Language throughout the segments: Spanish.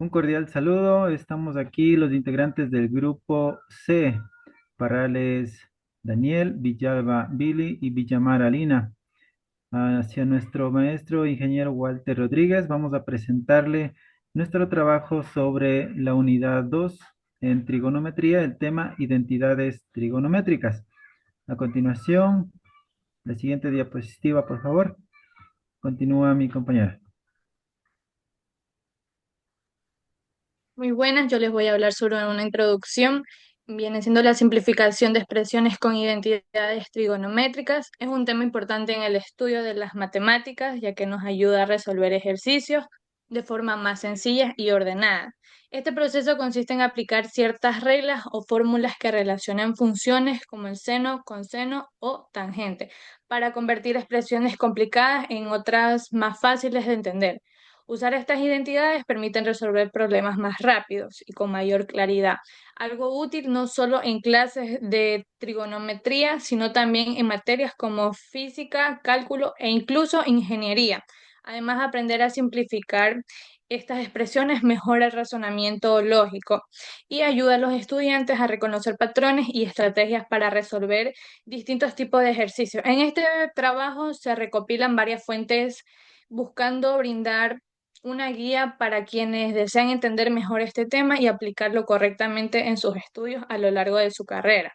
Un cordial saludo. Estamos aquí los integrantes del grupo C, Parrales Daniel, Villalba Billy y Villamar Alina. Hacia nuestro maestro ingeniero Walter Rodríguez, vamos a presentarle nuestro trabajo sobre la unidad 2 en trigonometría, el tema identidades trigonométricas. A continuación, la siguiente diapositiva, por favor. Continúa mi compañera. Muy buenas, yo les voy a hablar sobre una introducción. Viene siendo la simplificación de expresiones con identidades trigonométricas. Es un tema importante en el estudio de las matemáticas, ya que nos ayuda a resolver ejercicios de forma más sencilla y ordenada. Este proceso consiste en aplicar ciertas reglas o fórmulas que relacionan funciones como el seno, coseno o tangente, para convertir expresiones complicadas en otras más fáciles de entender. Usar estas identidades permiten resolver problemas más rápidos y con mayor claridad, algo útil no solo en clases de trigonometría, sino también en materias como física, cálculo e incluso ingeniería. Además, aprender a simplificar estas expresiones mejora el razonamiento lógico y ayuda a los estudiantes a reconocer patrones y estrategias para resolver distintos tipos de ejercicios. En este trabajo se recopilan varias fuentes buscando brindar una guía para quienes desean entender mejor este tema y aplicarlo correctamente en sus estudios a lo largo de su carrera.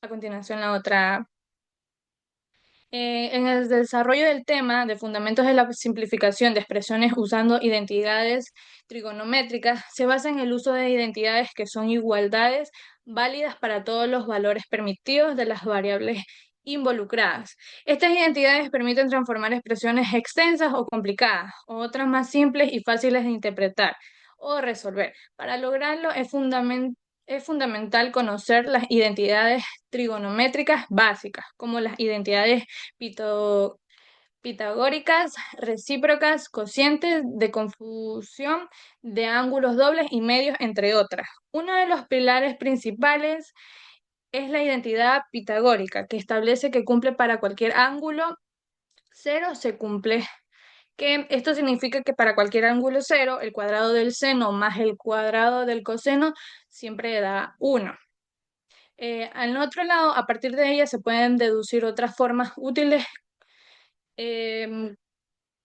A continuación, la otra. En el desarrollo del tema de fundamentos de la simplificación de expresiones usando identidades trigonométricas, se basa en el uso de identidades que son igualdades válidas para todos los valores permitidos de las variables involucradas. Estas identidades permiten transformar expresiones extensas o complicadas, o otras más simples y fáciles de interpretar o resolver. Para lograrlo es fundamental conocer las identidades trigonométricas básicas, como las identidades pito- pitagóricas, recíprocas, cocientes, de confusión, de ángulos dobles y medios, entre otras. Uno de los pilares principales es la identidad pitagórica, que establece que cumple para cualquier ángulo cero se cumple, que esto significa que para cualquier ángulo cero, el cuadrado del seno más el cuadrado del coseno siempre da 1. Al otro lado, a partir de ella se pueden deducir otras formas útiles, em,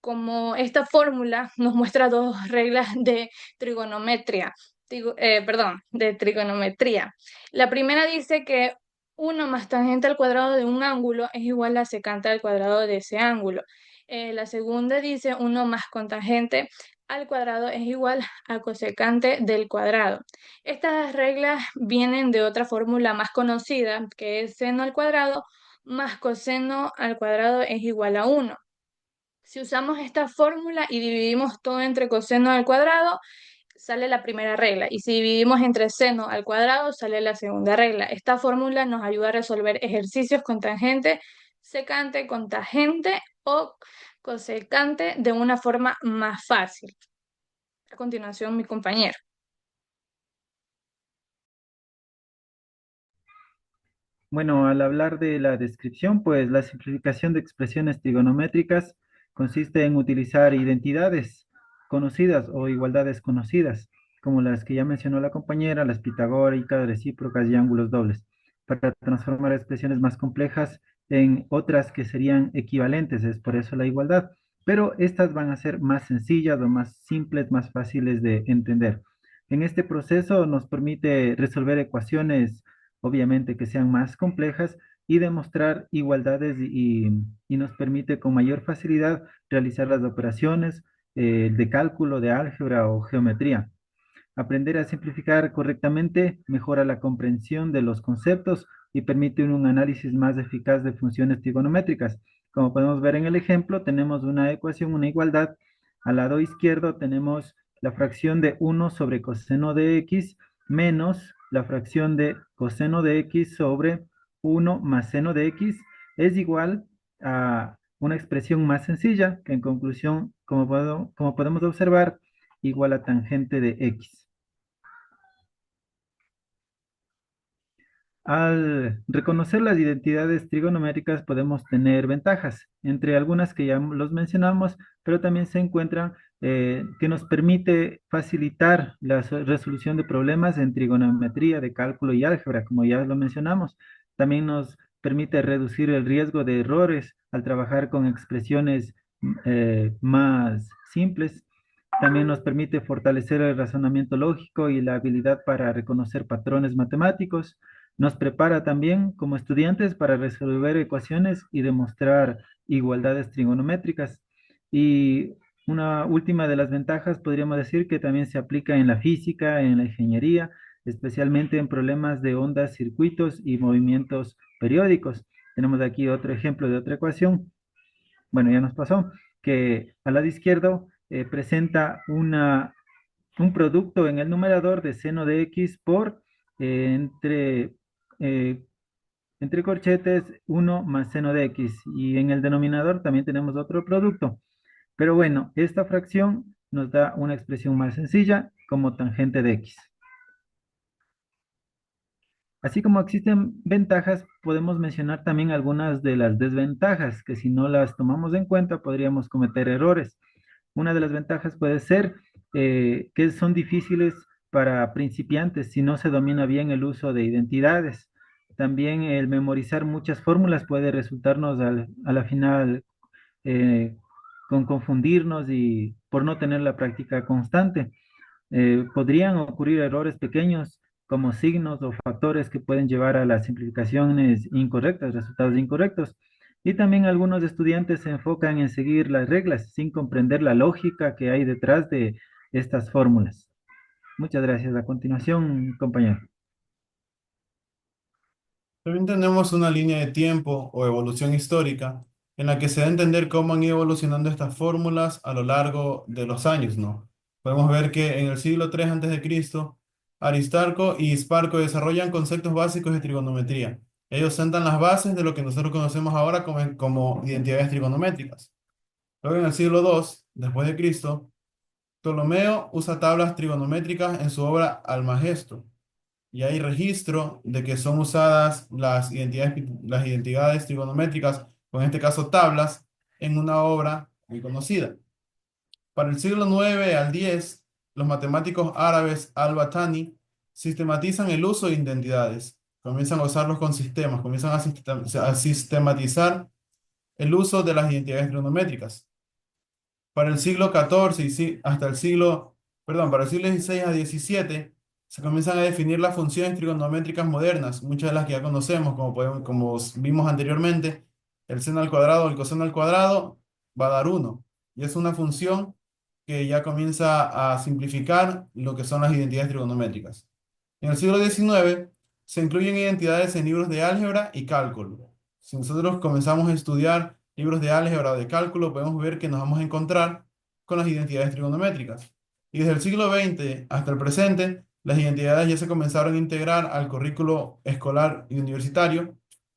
como esta fórmula nos muestra dos reglas de trigonometría, de trigonometría. La primera dice que 1 más tangente al cuadrado de un ángulo es igual a secante al cuadrado de ese ángulo. La segunda dice 1 más cotangente al cuadrado es igual a cosecante del cuadrado. Estas reglas vienen de otra fórmula más conocida, que es seno al cuadrado más coseno al cuadrado es igual a 1. Si usamos esta fórmula y dividimos todo entre coseno al cuadrado, sale la primera regla. Y si dividimos entre seno al cuadrado, sale la segunda regla. Esta fórmula nos ayuda a resolver ejercicios con tangente, secante, con tangente o cosecante de una forma más fácil. A continuación, mi compañero. Bueno, al hablar de la descripción, pues la simplificación de expresiones trigonométricas consiste en utilizar identidades conocidas o igualdades conocidas, como las que ya mencionó la compañera, las pitagóricas, recíprocas y ángulos dobles, para transformar expresiones más complejas en otras que serían equivalentes, es por eso la igualdad, pero estas van a ser más sencillas o más simples, más fáciles de entender. En este proceso nos permite resolver ecuaciones obviamente que sean más complejas y demostrar igualdades y nos permite con mayor facilidad realizar las operaciones de cálculo, de álgebra o geometría. Aprender a simplificar correctamente mejora la comprensión de los conceptos y permite un análisis más eficaz de funciones trigonométricas. Como podemos ver en el ejemplo, tenemos una ecuación, una igualdad. Al lado izquierdo tenemos la fracción de 1 sobre coseno de x menos la fracción de coseno de x sobre 1 más seno de x es igual a una expresión más sencilla que en conclusión, como podemos observar, igual a tangente de x. Al reconocer las identidades trigonométricas podemos tener ventajas, entre algunas que ya los mencionamos, pero también se encuentran que nos permite facilitar la resolución de problemas en trigonometría, de cálculo y álgebra, como ya lo mencionamos. También nos permite reducir el riesgo de errores al trabajar con expresiones más simples. También nos permite fortalecer el razonamiento lógico y la habilidad para reconocer patrones matemáticos. Nos prepara también como estudiantes para resolver ecuaciones y demostrar igualdades trigonométricas. Y una última de las ventajas podríamos decir que también se aplica en la física, en la ingeniería, especialmente en problemas de ondas, circuitos y movimientos periódicos. Tenemos aquí otro ejemplo de otra ecuación. Bueno, ya nos pasó que al lado izquierdo presenta un producto en el numerador de seno de x por entre eh, entre corchetes 1 más seno de x. Y en el denominador también tenemos otro producto. Pero bueno, esta fracción nos da una expresión más sencilla como tangente de x. Así como existen ventajas, podemos mencionar también algunas de las desventajas que si no las tomamos en cuenta podríamos cometer errores. Una de las ventajas puede ser que son difíciles para principiantes si no se domina bien el uso de identidades. También el memorizar muchas fórmulas puede resultarnos a la final eh, con confundirnos y por no tener la práctica constante. Podrían ocurrir errores pequeños como signos o factores que pueden llevar a las simplificaciones incorrectas, resultados incorrectos. Y también algunos estudiantes se enfocan en seguir las reglas sin comprender la lógica que hay detrás de estas fórmulas. Muchas gracias. A continuación, compañero. También tenemos una línea de tiempo o evolución histórica en la que se da a entender cómo han ido evolucionando estas fórmulas a lo largo de los años, ¿no? Podemos ver que en el siglo III antes de Cristo, Aristarco y Hisparco desarrollan conceptos básicos de trigonometría. Ellos sentan las bases de lo que nosotros conocemos ahora como identidades trigonométricas. Luego en el siglo II después de Cristo, Ptolomeo usa tablas trigonométricas en su obra Almagesto y hay registro de que son usadas las identidades trigonométricas, o en este caso tablas, en una obra muy conocida. Para el siglo IX al X, los matemáticos árabes al-Batani sistematizan el uso de identidades, comienzan a usarlos con sistemas, comienzan a sistematizar el uso de las identidades trigonométricas. Para el siglo XIV hasta el siglo, perdón, para el siglo XVI a XVII se comienzan a definir las funciones trigonométricas modernas, muchas de las que ya conocemos, como vimos anteriormente, el seno al cuadrado, el coseno al cuadrado va a dar 1. Y es una función que ya comienza a simplificar lo que son las identidades trigonométricas. En el siglo XIX se incluyen identidades en libros de álgebra y cálculo. Si nosotros comenzamos a estudiar libros de álgebra o de cálculo, podemos ver que nos vamos a encontrar con las identidades trigonométricas. Y desde el siglo XX hasta el presente, las identidades ya se comenzaron a integrar al currículo escolar y universitario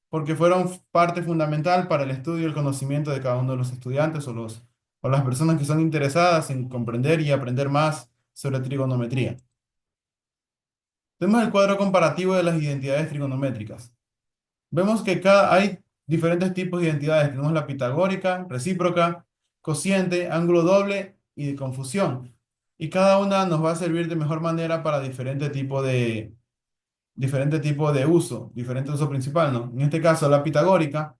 porque fueron parte fundamental para el estudio y el conocimiento de cada uno de los estudiantes o las personas que son interesadas en comprender y aprender más sobre trigonometría. Tenemos el cuadro comparativo de las identidades trigonométricas. Vemos que hay diferentes tipos de identidades. Tenemos la pitagórica, recíproca, cociente, ángulo doble y de confusión. Y cada una nos va a servir de mejor manera para diferente tipo de uso, diferente uso principal, ¿no? En este caso, la pitagórica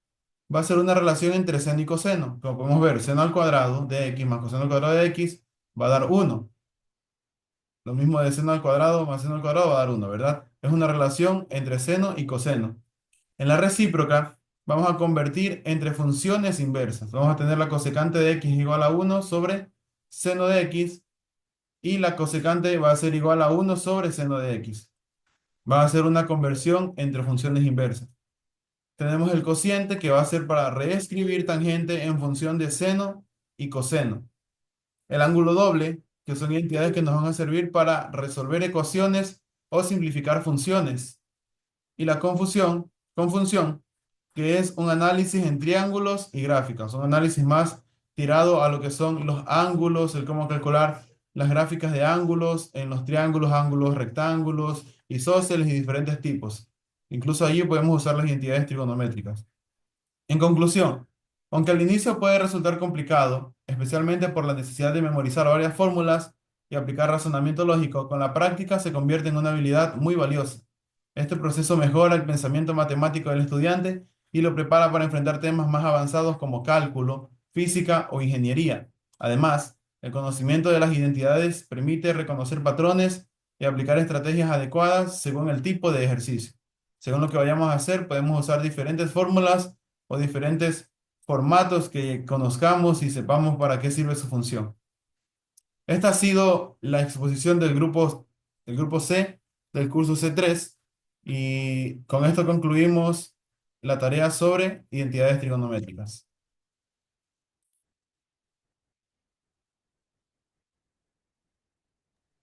va a ser una relación entre seno y coseno. Como podemos ver, seno al cuadrado de x más coseno al cuadrado de x va a dar 1. Lo mismo de seno al cuadrado más seno al cuadrado va a dar 1, ¿verdad? Es una relación entre seno y coseno. En la recíproca, vamos a convertir entre funciones inversas. Vamos a tener la cosecante de x igual a 1 sobre seno de x y la cosecante va a ser igual a 1 sobre seno de x. Va a ser una conversión entre funciones inversas. Tenemos el cociente que va a ser para reescribir tangente en función de seno y coseno. El ángulo doble, que son identidades que nos van a servir para resolver ecuaciones o simplificar funciones. Y la confunción, que es un análisis en triángulos y gráficas, un análisis más tirado a lo que son los ángulos, el cómo calcular las gráficas de ángulos en los triángulos, ángulos, rectángulos, isósceles y diferentes tipos. Incluso allí podemos usar las identidades trigonométricas. En conclusión, aunque al inicio puede resultar complicado, especialmente por la necesidad de memorizar varias fórmulas y aplicar razonamiento lógico, con la práctica se convierte en una habilidad muy valiosa. Este proceso mejora el pensamiento matemático del estudiante y lo prepara para enfrentar temas más avanzados como cálculo, física o ingeniería. Además, el conocimiento de las identidades permite reconocer patrones y aplicar estrategias adecuadas según el tipo de ejercicio. Según lo que vayamos a hacer, podemos usar diferentes fórmulas o diferentes formatos que conozcamos y sepamos para qué sirve su función. Esta ha sido la exposición del grupo C del curso C3 y con esto concluimos la tarea sobre identidades trigonométricas.